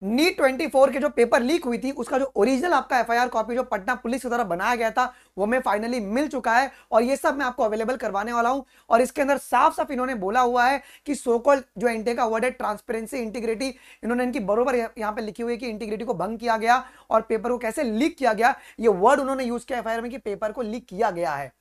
NEET 24 के जो paper leak हुई थी उसका जो ओरिजिनल आपका एफआईआर कॉपी जो पटना पुलिस के द्वारा बनाया गया था वो मैं फाइनली मिल चुका है और ये सब मैं आपको अवेलेबल करवाने वाला हूं। और इसके अंदर साफ साफ इन्होंने बोला हुआ है कि सो कॉल्ड जो एनटीए का वर्ड है ट्रांसपेरेंसी इंटीग्रिटी, इन्होंने इनकी बरोबर यहाँ पे लिखी हुई है कि इंटीग्रिटी को भंग किया गया और पेपर को कैसे लीक किया गया, ये वर्ड उन्होंने यूज किया एफआईआर में कि पेपर को लीक किया गया है।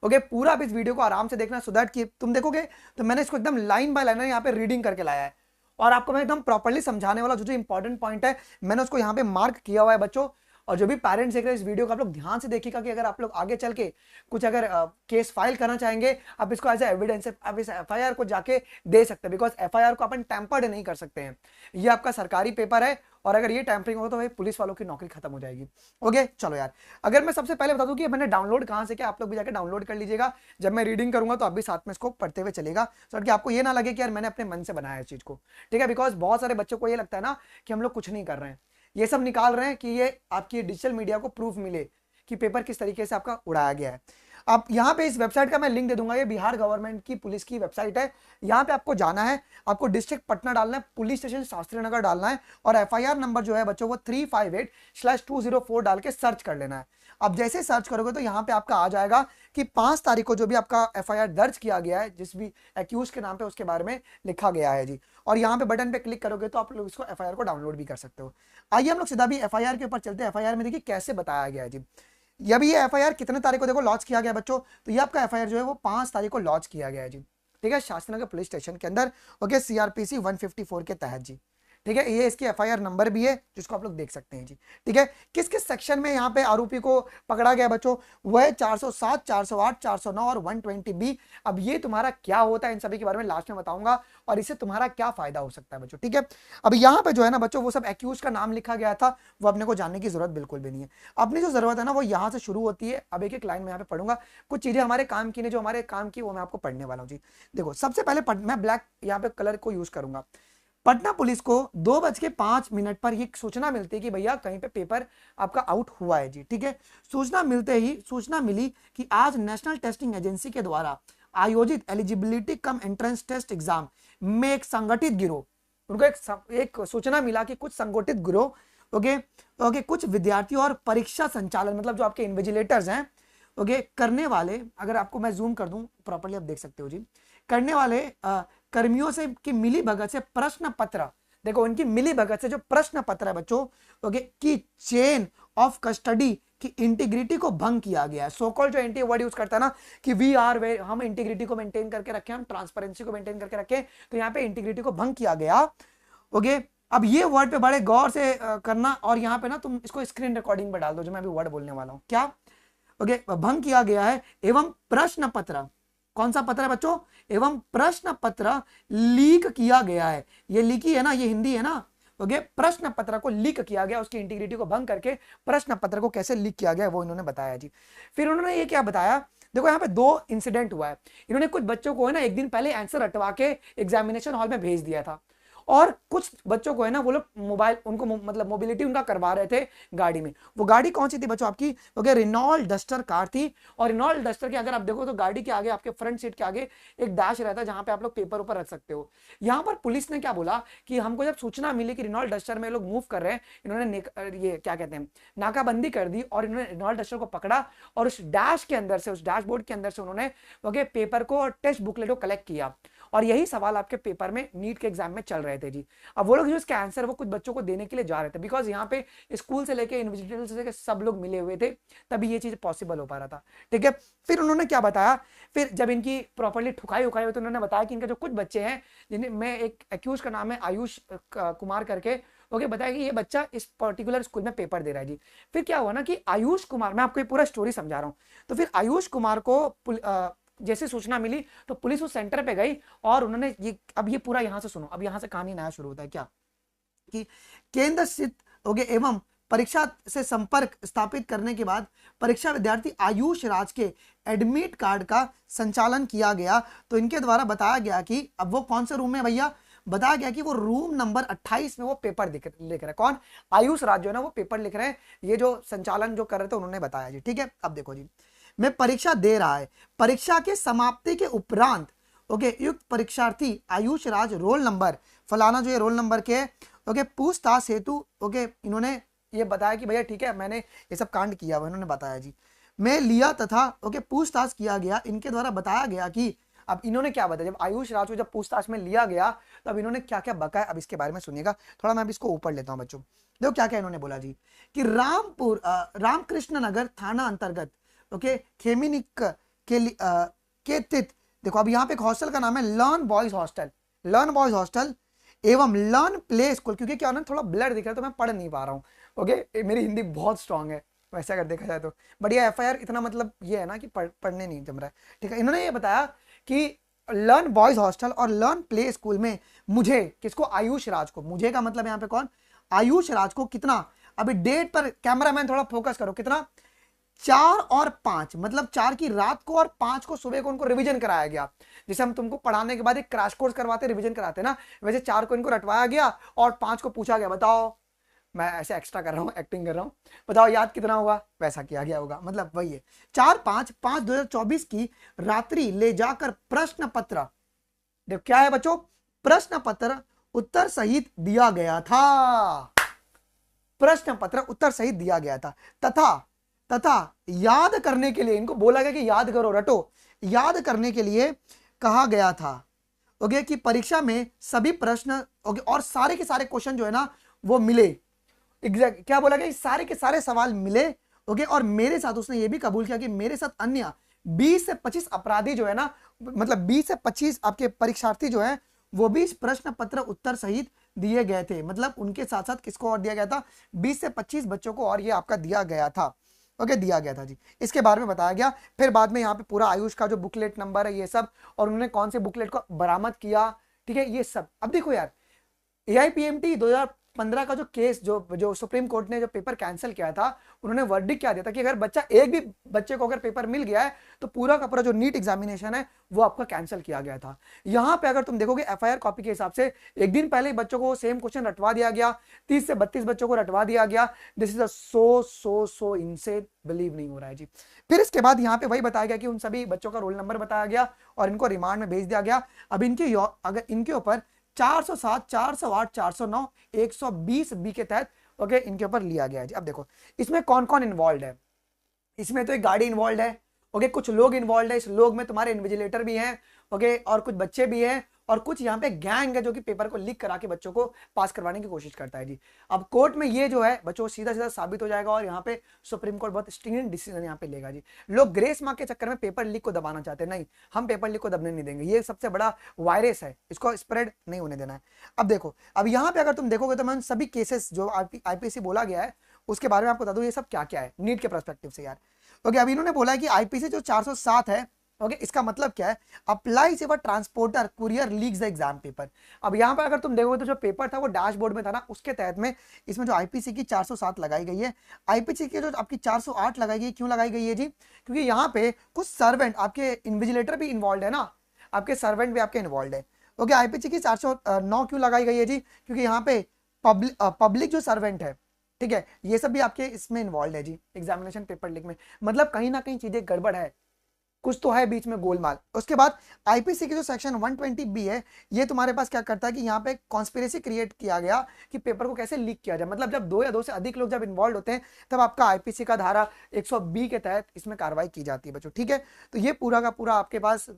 ओके, पूरा आप इस वीडियो को आराम से देखना सो दैट कि तुम देखोगे तो मैंने इसको एकदम लाइन बाय लाइन यहाँ पे रीडिंग करके लाया है और आपको मैं एकदम प्रॉपर्ली समझाने वाला जो जो इंपॉर्टेंट पॉइंट है मैंने उसको यहाँ पे मार्क किया हुआ है बच्चों। और जो भी पेरेंट्स देख रहे हैं इस वीडियो को आप लोग ध्यान से देखिएगा कि अगर आप लोग आगे चल के कुछ अगर केस फाइल करना चाहेंगे आप इसको एज एविडेंस आप इस एफआईआर को जाके दे सकते हैं, बिकॉज एफआईआर को अपन टैंपर्ड नहीं कर सकते हैं। ये आपका सरकारी पेपर है और अगर ये टैंपरिंग होगा तो भाई पुलिस वालों की नौकरी खत्म हो जाएगी। ओके चलो यार, अगर मैं सबसे पहले बता दूं कि मैंने डाउनलोड कहां से किया, आप लोग भी जाकर डाउनलोड कर लीजिएगा। जब मैं रीडिंग करूंगा तो आप भी साथ में इसको पढ़ते हुए चलेगा सो कि आपको ये ना लगे कि यार मैंने अपने मन से बनाया इस चीज को, ठीक है। बिकॉज बहुत सारे बच्चों को ये लगता है ना कि हम लोग कुछ नहीं कर रहे हैं, ये सब निकाल रहे हैं कि ये आपकी डिजिटल मीडिया को प्रूफ मिले कि पेपर किस तरीके से आपका उड़ाया गया है। आप यहाँ पे इस वेबसाइट का मैं लिंक दे दूंगा, ये बिहार गवर्नमेंट की पुलिस की वेबसाइट है। यहाँ पे आपको जाना है, आपको डिस्ट्रिक्ट पटना डालना है, पुलिस स्टेशन शास्त्री नगर डालना है और एफआईआर नंबर जो है बच्चों वो 358/204 डाल के सर्च कर लेना है। अब जैसे सर्च करोगे तो यहाँ पे आपका आ जाएगा कि 5 तारीख को जो भी आपका एफआईआर दर्ज किया गया है जिस भी एक्यूज के नाम पे उसके बारे में लिखा गया है जी। और यहाँ पे बटन पे क्लिक करोगे तो आप लोग इसको एफआईआर को डाउनलोड भी कर सकते हो। आइए हम लोग सीधा भी एफआईआर के ऊपर चलते हैं। एफआईआर में देखिए कैसे बताया गया है जी। अभी ये एफआईआर कितने तारीख को देखो लॉन्च किया गया बच्चों, तो ये आपका एफआईआर जो है वो 5 तारीख को लॉन्च किया गया है जी, ठीक है, शास्त्री नगर पुलिस स्टेशन के अंदर। ओके, सीआरपीसी 154 के तहत जी, ठीक है। ये इसकी एफआईआर नंबर भी है जिसको आप लोग देख सकते हैं जी, ठीक है। किस किस सेक्शन में यहाँ पे आरोपी को पकड़ा गया बच्चों, वो है 407, 408, 409 और 120B। अब ये तुम्हारा क्या होता है इन सभी के बारे में लास्ट में बताऊंगा और इससे तुम्हारा क्या फायदा हो सकता है बच्चों, ठीक है। अब यहाँ पे जो है ना बच्चों वो सब एक्यूज का नाम लिखा गया था वो अपने को जानने की जरूरत बिल्कुल भी नहीं है। अपनी जो जरूरत है ना वो यहाँ से शुरू होती है। अब एक एक लाइन में यहाँ पे पढ़ूंगा, कुछ चीजें हमारे काम की ने जो हमारे काम की वो मैं आपको पढ़ने वाला हूँ जी। देखो सबसे पहले मैं ब्लैक यहाँ पे कलर को यूज करूंगा। पटना पुलिस को 2:05 पर ये सूचना मिलती है कि भैया कहीं पे पेपर आपका आउट हुआ है जी, ठीक है। सूचना मिलते ही सूचना मिली कि आज नेशनल टेस्टिंग एजेंसी के द्वारा आयोजित eligibility cum entrance test exam में एक संगठित गिरोह, उनको एक सूचना मिला कि कुछ संगठित गिरोह ओके कुछ विद्यार्थियों और परीक्षा संचालन मतलब जो आपके इन्विजिलेटर्स हैं ओके करने वाले, अगर आपको मैं जूम कर दूं प्रॉपर्ली आप देख सकते हो जी, करने वाले कर्मियों से की मिली भगत से प्रश्न पत्र, देखो उनकी मिली भगत से जो प्रश्न पत्र है बच्चों ओके की चेन ऑफ कस्टडी की इंटीग्रिटी को भंग किया गया है। सो कॉल्ड जो एंटी वर्ड यूज करता है ना कि वी आर वे, हम इंटीग्रिटी को मेंटेन करके रखें, हम ट्रांसपेरेंसी को मेंटेन करके रखें, तो यहाँ पे इंटीग्रिटी को भंग किया गया ओके। अब ये वर्ड पे बड़े गौर से करना और यहाँ पे ना तुम इसको स्क्रीन रिकॉर्डिंग पे डाल दो जो मैं अभी वर्ड बोलने वाला हूँ, क्या ओके भंग किया गया है एवं प्रश्न पत्र, कौन सा पत्र है बच्चों, एवं प्रश्न पत्र लीक किया गया है। ये लीकी है ना, ये हिंदी है ना ओके, प्रश्न पत्र को लीक किया गया, उसकी इंटीग्रिटी को भंग करके प्रश्न पत्र को कैसे लीक किया गया वो इन्होंने बताया जी। फिर उन्होंने ये क्या बताया, देखो यहाँ पे 2 इंसिडेंट हुआ है। इन्होंने कुछ बच्चों को है ना एक दिन पहले आंसर रटवा के एग्जामिनेशन हॉल में भेज दिया था और कुछ बच्चों को है ना वो लोग मोबाइल उनको मतलब मोबिलिटी उनका करवा रहे थे गाड़ी में। वो गाड़ी कौन सी थी बच्चों आपकी ओके रेनॉल्ट डस्टर कार थी। और रेनॉल्ट डस्टर के अगर आप देखो तो गाड़ी के आगे आपके फ्रंट सीट के आगे एक डैश रहता है जहां पे आप लोग पेपर ऊपर रख सकते हो। यहाँ पर पुलिस ने क्या बोला कि हमको जब सूचना मिली कि रेनॉल्ट डस्टर में लोग मूव कर रहे हैं, इन्होंने ये क्या कहते हैं नाकाबंदी कर दी और इन्होंने रेनॉल्ट डस्टर को पकड़ा और उस डैश के अंदर से उस डैशबोर्ड के अंदर से उन्होंने ओके पेपर को और टेस्ट बुकलेट को कलेक्ट किया और यही सवाल आपके पेपर में नीट के एग्जाम में चल रहे थे जी। अब वो लोग जो इसके आंसर वो कुछ बच्चों को देने के लिए जा रहे थे बिकॉज यहाँ पे स्कूल से लेके इन्विजिलेटर से लेके सब लोग मिले हुए थे, तभी ये चीज पॉसिबल हो पा रहा था, ठीक है। फिर उन्होंने क्या बताया, फिर जब इनकी प्रॉपर्ली ठुकाई उखाई हुई तो उन्होंने बताया कि इनके जो कुछ बच्चे हैं जिन्हें मैं एक एक्यूज का नाम है आयुष कुमार करके ओके बताया कि ये बच्चा इस पर्टिकुलर स्कूल में पेपर दे रहा है जी। फिर क्या हुआ ना कि आयुष कुमार, मैं आपको ये पूरा स्टोरी समझा रहा हूँ, तो फिर आयुष कुमार को जैसे सूचना मिली तो पुलिस उस सेंटर पे गई और उन्होंने ये अब ये पूरा यहां से सुनो, अब यहां से कहानी नया शुरू होता है क्या कि केंद्र स्थित ओके एवं परीक्षा से संपर्क स्थापित करने के बाद परीक्षा विद्यार्थी आयुष राज के एडमिट कार्ड का संचालन किया गया। तो इनके द्वारा बताया गया कि अब वो कौन से रूम में भैया, बताया गया कि वो रूम नंबर 28 में वो पेपर लिख रहे हैं। कौन, आयुष राज जो है ना वो पेपर लिख रहे हैं, ये जो संचालन जो कर रहे थे उन्होंने बताया जी, ठीक है। अब देखो जी में परीक्षा दे रहा है, परीक्षा के समाप्ति के उपरांत ओके युक्त परीक्षार्थी आयुष राज रोल नंबर फलाना जो ये रोल नंबर के ओके, पूछताछ हेतु ओके इन्होंने ये बताया कि भैया ठीक है मैंने ये सब कांड किया हुआ, इन्होंने बताया जी मैं लिया तथा ओके पूछताछ किया गया, इनके द्वारा बताया गया कि अब इन्होंने क्या बताया, जब आयुष राज को जब पूछताछ में लिया गया तो अब इन्होंने क्या क्या बकाया, अब इसके बारे में सुनिएगा थोड़ा, मैं अब इसको ऊपर लेता हूं बच्चों। देखो क्या क्या इन्होंने बोला जी कि रामकृष्ण नगर थाना अंतर्गत ओके खेमिनिक के तित, देखो अब यहाँ पे एक हॉस्टल का नाम है learn boys hostel, learn boys hostel एवं लर्न प्ले स्कूल, क्योंकि क्या ना थोड़ा ब्लर दिख रहा है तो मैं पढ़ नहीं पा रहा हूँ। ओके, मेरी हिंदी बहुत स्ट्रांग है वैसे अगर देखा जाए तो, बढ़िया एफआईआर इतना मतलब ये है ना कि पढ़ने नहीं जम रहा है। ठीक है, इन्होंने ये बताया कि लर्न बॉयज हॉस्टल और लर्न प्ले स्कूल में मुझे, किसको, आयुष राज को, मुझे का मतलब यहाँ पे कौन, आयुष राज को कितना, अभी डेट पर कैमरामैन थोड़ा फोकस करो, कितना 4 और 5, मतलब 4 की रात को और 5 को सुबह को उनको रिवीजन कराया गया। जैसे हम तुमको पढ़ाने के बाद एक क्रैश कोर्स करवाते रिवीजन कराते ना, वैसे 4 को इनको रटवाया गया और 5 को पूछा गया बताओ, मैं ऐसे एक्स्ट्रा कर रहा हूँ, एक्टिंग कर रहा हूँ, बताओ याद कितना होगा, वैसा किया गया होगा, मतलब वही है 4/5/2024 की रात्रि ले जाकर प्रश्न पत्र, देखो क्या है बच्चों, प्रश्न पत्र उत्तर सहित दिया गया था, प्रश्न पत्र उत्तर सहित दिया गया था तथा याद करने के लिए इनको बोला गया कि याद करो, रटो, याद करने के लिए कहा गया था ओके कि परीक्षा में सभी प्रश्न ओके और सारे के सारे क्वेश्चन जो है ना वो मिले, एग्जैक्ट क्या बोला गया, सारे के सारे सवाल मिले ओके, और मेरे साथ उसने ये भी कबूल किया कि मेरे साथ अन्य 20 से 25 अपराधी जो है ना, मतलब 20 से 25 आपके परीक्षार्थी जो है वो भी प्रश्न पत्र उत्तर सहित दिए गए थे, मतलब उनके साथ साथ किसको और दिया गया था, 20 से 25 बच्चों को और ये आपका दिया गया था ओके, दिया गया था जी, इसके बारे में बताया गया। फिर बाद में यहाँ पे पूरा आयुष का जो बुकलेट नंबर है ये सब, और उन्होंने कौन से बुकलेट को बरामद किया, ठीक है, ये सब। अब देखो यार एआईपीएमटी 2015 का जो केस जो सुप्रीम कोर्ट ने जो पेपर कैंसिल किया था, उन्होंने वर्डिक्ट क्या दिया था कि अगर बच्चा एक भी बच्चे को अगर पेपर मिल गया है तो पूरा का पूरा जो नीट एग्जामिनेशन है वो आपका कैंसिल किया गया था। यहां पे अगर तुम देखोगे एफआईआर कॉपी के हिसाब से एक दिन पहले ही बच्चों को सेम क्वेश्चन रटवा दिया गया, 30 से 32 बच्चों को रटवा दिया गया। दिस इज अ सो इनसे बिलीव नहीं हो रहा है जी। फिर इसके बाद यहाँ पे वही बताया गया कि उन सभी बच्चों का रोल नंबर बताया गया और इनको रिमांड में भेज दिया गया। अब अगर इनके ऊपर 407, 408, 409, 120 बी के तहत ओके इनके ऊपर लिया गया है जी। अब देखो इसमें कौन कौन इन्वॉल्व है, इसमें तो एक गाड़ी इन्वॉल्व है ओके, कुछ लोग इन्वॉल्व है, इस लोग में तुम्हारे इन्विजिलेटर भी हैं ओके, और कुछ बच्चे भी हैं, और कुछ यहाँ पे गैंग है जो कि पेपर को लीक करा के बच्चों को पास करवाने की कोशिश करता है जी। अब कोर्ट में ये जो है बच्चों सीधा सीधा साबित हो जाएगा और यहाँ पे सुप्रीम कोर्ट बहुत स्ट्रिक्ट डिसीजन यहाँ पे लेगा जी। लोग ग्रेस मार्क के चक्कर में पेपर लीक को दबाना चाहते हैं, नहीं, हम पेपर लीक को दबने नहीं देंगे, ये सबसे बड़ा वायरस है, इसको स्प्रेड नहीं होने देना है। अब देखो, अब यहाँ पे अगर तुम देखोगे तो मैं सभी केसेस जो आईपीसी बोला गया है उसके बारे में आपको बता दूं ये सब क्या क्या है नीट के पर्सपेक्टिव से यार। ओके, अब इन्होंने बोला है कि आईपीसी जो 407 है ओके, इसका मतलब क्या है, applies if a transporter courier leaks the exam paper. अब यहाँ पर अगर तुम देखोगे तो जो पेपर था वो डैशबोर्ड में था ना, उसके तहत में इसमें जो आईपीसी की 407 लगाई गई है, आईपीसी की जो आपकी 408 लगाई गई, क्यों लगाई गई है जी, क्योंकि यहाँ पे कुछ सर्वेंट आपके इन्विजिलेटर भी इन्वॉल्व है ना, आपके सर्वेंट भी आपके इन्वॉल्व है ओके। आईपीसी की 409 क्यों लगाई गई है जी, क्योंकि यहाँ पे पब्लिक जो सर्वेंट है, ठीक है, ये सब भी आपके इसमें इन्वॉल्व है जी, एग्जामिनेशन पेपर लीक में, मतलब कहीं ना कहीं चीजें गड़बड़ है, कुछ तो है बीच में गोलमाल। उसके बाद आईपीसी की जो सेक्शन 120 बी है, ये तुम्हारे पास क्या करता है कि यहाँ पे कॉन्स्पिरेसी क्रिएट किया गया कि पेपर को कैसे लीक किया जाए, मतलब जब 2 या 2 से अधिक लोग जब इन्वॉल्व होते हैं तब आपका आईपीसी का धारा 120 के तहत इसमें कार्रवाई की जाती है बच्चों, ठीक है। तो ये पूरा का पूरा आपके पास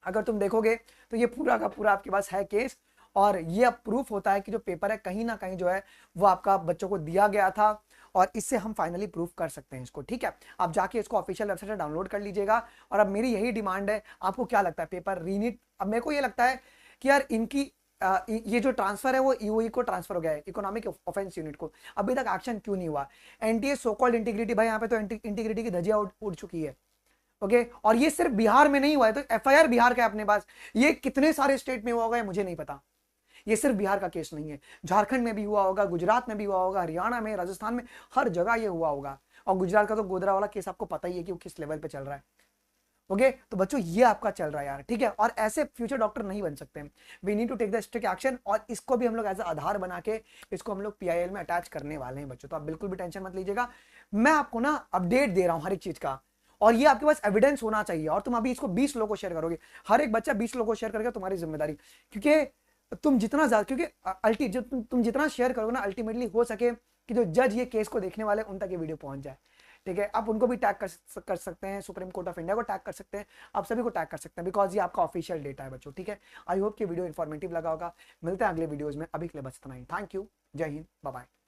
अगर तुम देखोगे तो ये पूरा का पूरा आपके पास है केस, और ये अब प्रूफ होता है कि जो पेपर है कहीं ना कहीं जो है वो आपका बच्चों को दिया गया था, और इससे हम फाइनली प्रूफ कर सकते हैं इसको, ठीक है। आप जाके इसको ऑफिशियल वेबसाइट से डाउनलोड कर लीजिएगा। और अब मेरी यही डिमांड है, आपको क्या लगता है पेपर रीनीट, अब मेरे को ये लगता है कि यार इनकी ये जो ट्रांसफर है वो ईओई को ट्रांसफर हो गया है, इकोनॉमिक ऑफेंस यूनिट को, अभी तक एक्शन क्यों नहीं हुआ। एनटीए सो कॉल्ड इंटीग्रिटी, भाई यहाँ पे तो इंटीग्रिटी की धज्जियां उड़ चुकी है ओके, और ये सिर्फ बिहार में नहीं हुआ है, तो एफआईआर बिहार का है अपने पास, ये कितने सारे स्टेट में हुआ होगा मुझे नहीं पता, ये सिर्फ बिहार का केस नहीं है, झारखंड में भी हुआ होगा, गुजरात में भी हुआ होगा, हरियाणा में, राजस्थान में, हर जगह ये हुआ होगा। और गुजरात का तो गोधरा वाला केस आपको पता ही है कि वो किस लेवल पे चल रहा है ओके। तो बच्चों ये आपका चल रहा है यार, ठीक है, और ऐसे फ्यूचर डॉक्टर नहीं बन सकते, we need to take the strict action, और इसको भी हम लोग एज आधार बना के इसको हम लोग पीआईएल में अटैच करने वाले हैं बच्चों, तो आप बिल्कुल भी टेंशन मत लीजिएगा, मैं आपको ना अपडेट दे रहा हूँ हर एक चीज का, और ये आपके पास एविडेंस होना चाहिए, और तुम अभी इसको 20 लोगों को शेयर करोगे, हर एक बच्चा 20 लोगों को शेयर करेगा, तुम्हारी जिम्मेदारी, क्योंकि तुम जितना ज्यादा, क्योंकि अल्टी जो तुम जितना शेयर करोगे ना, अल्टीमेटली हो सके कि जो जज ये केस को देखने वाले उन तक ये वीडियो पहुंच जाए। ठीक है, आप उनको भी टैग कर सकते हैं, सुप्रीम कोर्ट ऑफ इंडिया को टैग कर सकते हैं, आप सभी को टैग कर सकते हैं, बिकॉज ये आपका ऑफिशियल डेटा है बच्चों। ठीक है, आई होप कि वीडियो इन्फॉर्मेटिव लगा होगा। मिलते हैं अगले वीडियोज में, अभी के लिए बस इतना ही। थैंक यू, जय हिंद, बाय बाय।